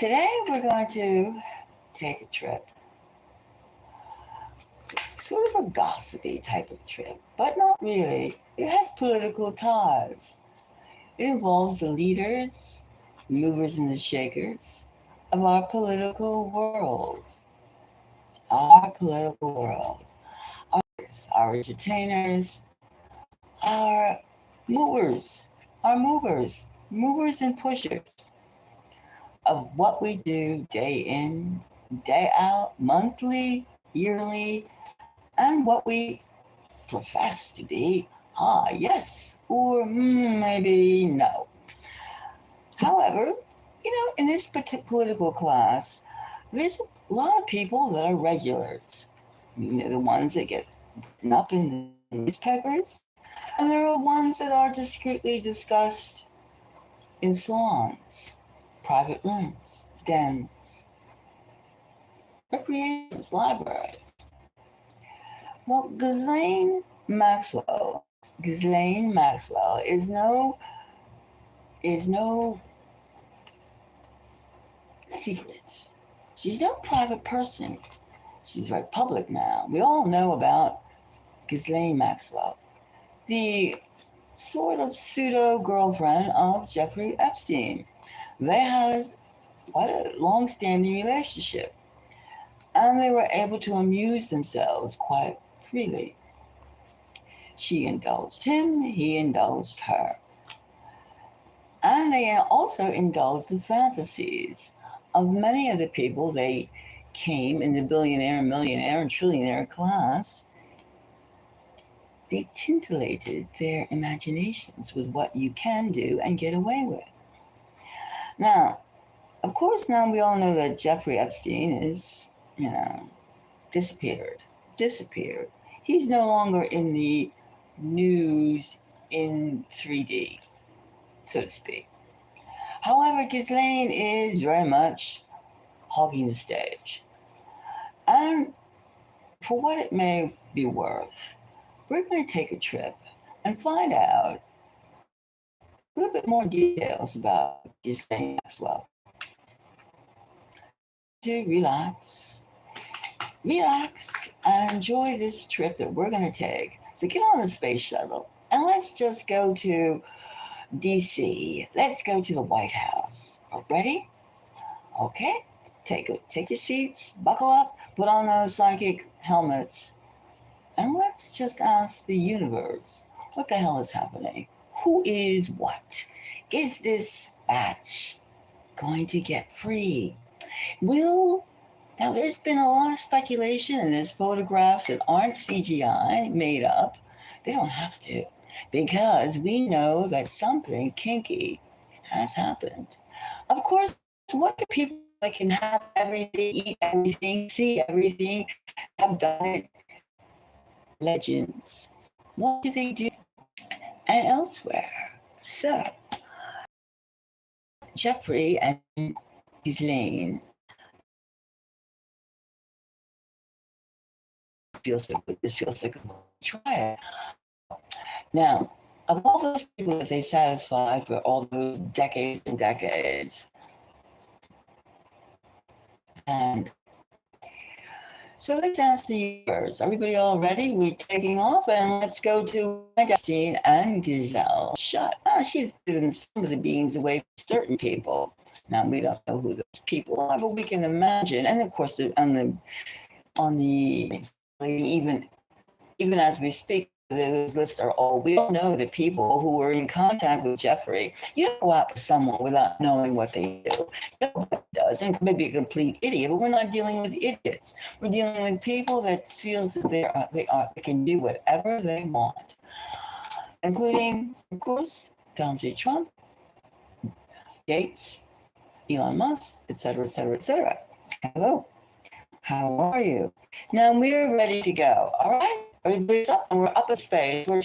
Today we're going to take a trip, sort of a gossipy type of trip, but not really. It has political ties. It involves the leaders, movers, and the shakers of our political world. Our political world. Our entertainers, our movers, movers and pushers of what we do day in, day out, monthly, yearly, and what we profess to be. Yes, or maybe no. However, in this political class, there's a lot of people that are regulars. The ones that get written up in the newspapers, and there are ones that are discreetly discussed in salons, private rooms, dens, recreations, libraries. Well, Ghislaine Maxwell is no secret. She's no private person. She's very public now. We all know about Ghislaine Maxwell, the sort of pseudo girlfriend of Jeffrey Epstein. They had quite a long standing relationship, and they were able to amuse themselves quite freely. She indulged him, he indulged her. And they also indulged the fantasies of many of the people they came in the billionaire, millionaire, and trillionaire class. They tintillated their imaginations with what you can do and get away with. Now, of course, now we all know that Jeffrey Epstein is, disappeared. He's no longer in the news in 3D, so to speak. However, Ghislaine is very much hogging the stage. And for what it may be worth, we're going to take a trip and find out a little bit more details about Ghislaine Maxwell. To relax, and enjoy this trip that we're going to take. So get on the space shuttle and let's just go to DC. Let's go to the White House. Ready? Okay. Take your seats, buckle up, put on those psychic helmets, and let's just ask the universe, what the hell is happening? Who is what? Is this batch going to get free? Now there's been a lot of speculation and there's photographs that aren't CGI, made up. They don't have to, because we know that something kinky has happened. Of course, what do people that can have everything, eat everything, see everything, have done it? Legends. What do they do? And elsewhere. So, Jeffrey and Ghislaine feels so good. This feels so good. Try it. Now, of all those people that they satisfied for all those decades and decades, and so let's ask the universe. Everybody all ready? We're taking off, and let's go to Epstein and Giselle. She's given some of the beings away for certain people. Now we don't know who those people are, but we can imagine. And of course, on the even as we speak, those lists are all. We all know the people who were in contact with Jeffrey. You don't go out with someone without knowing what they do. Nobody does, and maybe a complete idiot. But we're not dealing with idiots. We're dealing with people that feels that they can do whatever they want, including, of course, Donald J. Trump, Gates, Elon Musk, etc., etc., etc. Hello, how are you? Now we're ready to go. All right. Everybody's up, and we're up in space. We're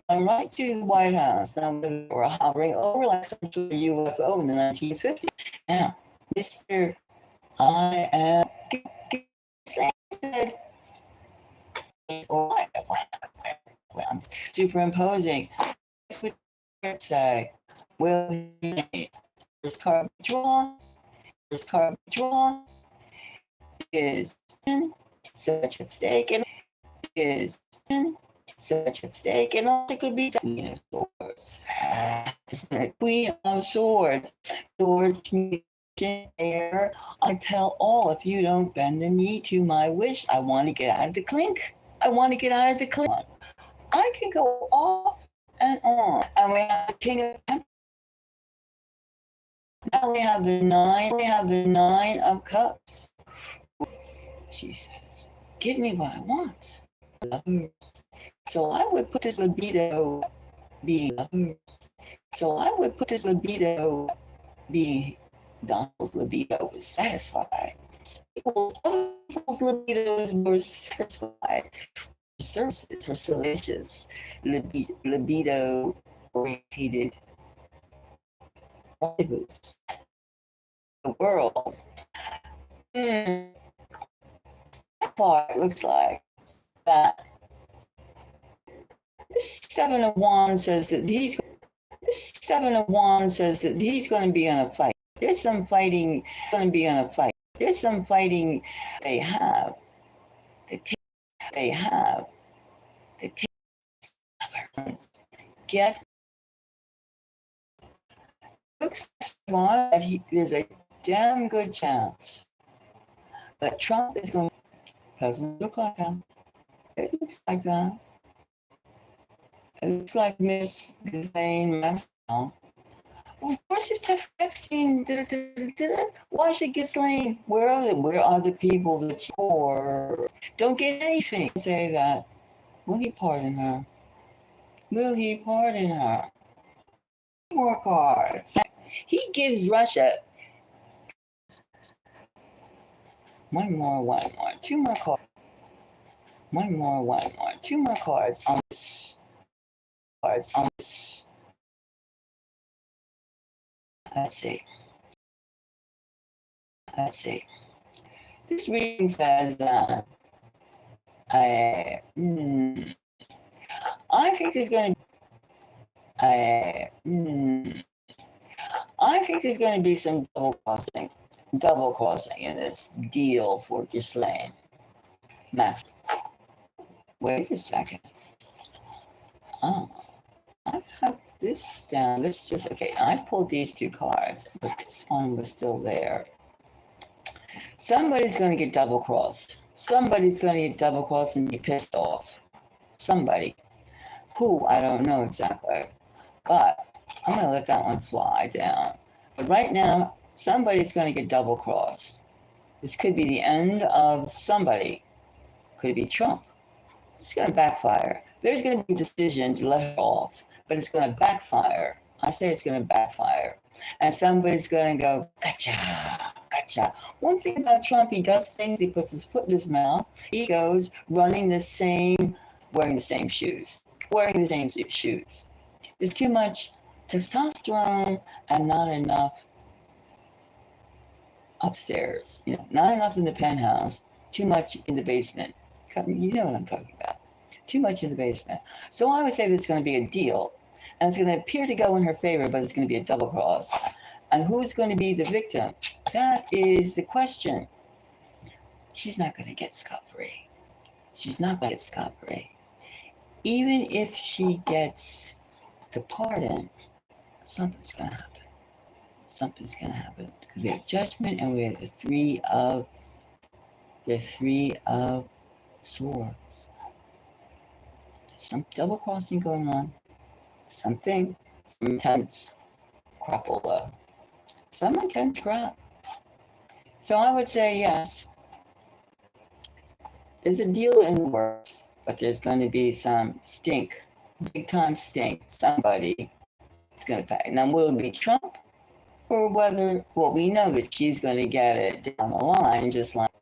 going right to the White House. Now we're hovering over like some sort of UFO in the 1950s. Now, Mr. I am said, I'm superimposing. Say, will he? First card drawn. first card drawn is such at stake, and is such at stake, and also could be the Queen of Swords. The Queen of Swords. Swords communication air. I tell all, if you don't bend the knee to my wish, I want to get out of the clink. I want to get out of the clink. I can go off and on. And we have the King of Pentacles. Now we have the nine of cups. She says, give me what I want. Lovers. So I would put this libido being lovers. So I would put this libido being Donald's libido was satisfied. Other people's libidos were satisfied. Services for salacious, libido oriented rendezvous. The world. That part looks like that. This Seven of Wands says that he's going to be in a fight. There's some fighting going to be in a fight. There's some fighting they have. Get looks like that there's a damn good chance that Trump is going. Doesn't look like that. It looks like that. It looks like Miss Ghislaine Maxwell. Of course, if Jeff Epstein did it, why should Ghislaine? Where are the people that she or don't get anything? Say that. Will he pardon her? Will he pardon her? More cards. He gives Russia one more, two more cards. One more, two more cards on this. Let's see. This reading says that I think there's going to be some double crossing in this deal for Ghislaine Maxwell. Wait a second. Oh, I have this down. Let's just, okay, I pulled these two cards, but this one was still there. Somebody's going to get double crossed. Somebody's going to get double crossed and be pissed off. Somebody. Who? I don't know exactly. But I'm going to let that one fly down. But right now, somebody's going to get double crossed. This could be the end of somebody. Could be Trump. It's going to backfire. There's going to be a decision to let her off, but it's going to backfire. I say it's going to backfire. And somebody's going to go, gotcha. One thing about Trump, he does things, he puts his foot in his mouth. He goes wearing the same shoes. There's too much testosterone and not enough upstairs. Not enough in the penthouse, too much in the basement. You know what I'm talking about. Too much in the basement. So I would say there's going to be a deal, and it's going to appear to go in her favor, but it's going to be a double cross. And who's going to be the victim? That is the question. She's not going to get scot-free. Even if she gets the pardon, something's going to happen. Because we have judgment, and we have the three of swords. Some double crossing going on. Some intense crapola. Some intense crap. So I would say yes. There's a deal in the works, but there's going to be some stink, big time stink. Somebody is going to pay. Now, will it be Trump or whether? Well, we know that she's going to get it down the line, just like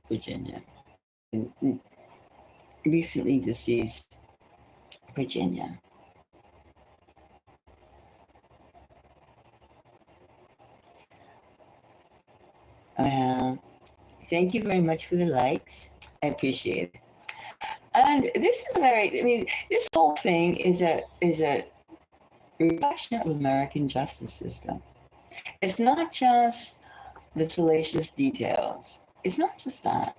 Virginia, recently deceased Virginia. Thank you very much for the likes. I appreciate it. And this is this whole thing is a reflection of American justice system. It's not just the salacious details. It's not just that.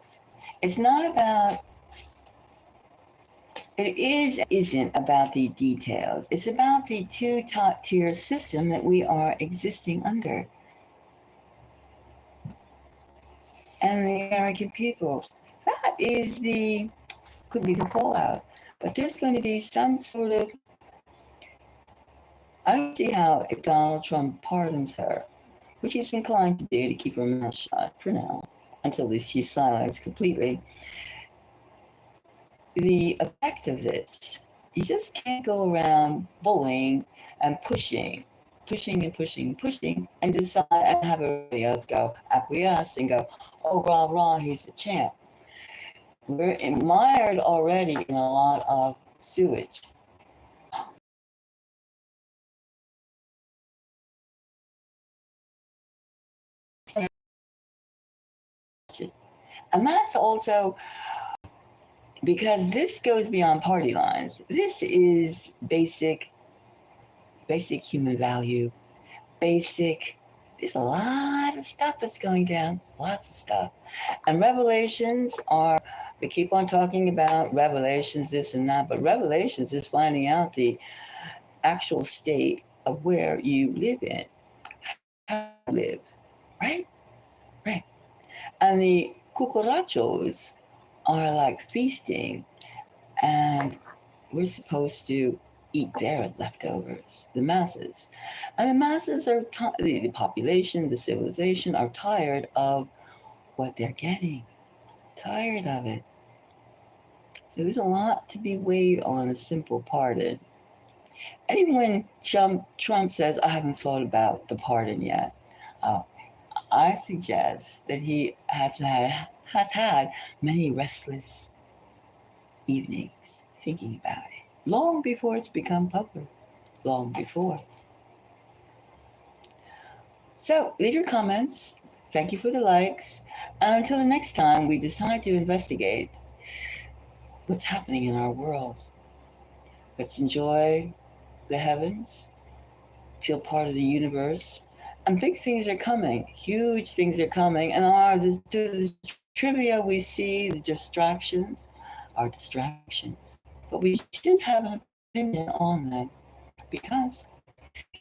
It's not about, isn't about the details. It's about the two top tier system that we are existing under. And the American people. That is could be the fallout. But there's going to be some sort of, I don't see how if Donald Trump pardons her, which he's inclined to do to keep her mouth shut for now, until she's silenced completely. The effect of this, you just can't go around bullying and pushing, and decide and have everybody else go acquiesce and go, oh, rah, rah, he's the champ. We're mired already in a lot of sewage. And that's also because this goes beyond party lines. This is basic human value, there's a lot of stuff that's going down, lots of stuff. And revelations are, we keep on talking about revelations, this and that, but revelations is finding out the actual state of where you live in, how you live, right? Right. And the cucarachos are like feasting, and we're supposed to eat their leftovers, the masses. And the masses are, the population, the civilization are tired of what they're getting, tired of it. So there's a lot to be weighed on a simple pardon. And even when Trump says, I haven't thought about the pardon yet, I suggest that he has had many restless evenings thinking about it, long before it's become public, long before. So leave your comments. Thank you for the likes. And until the next time we decide to investigate what's happening in our world, let's enjoy the heavens, feel part of the universe. And big things are coming, huge things are coming. And the trivia we see, the distractions are distractions. But we should have an opinion on them because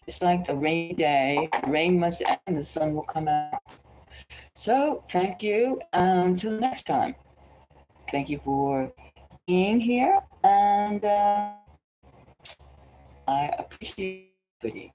it's like the rainy day, the rain must end, the sun will come out. So thank you. Until the next time. Thank you for being here, and I appreciate it.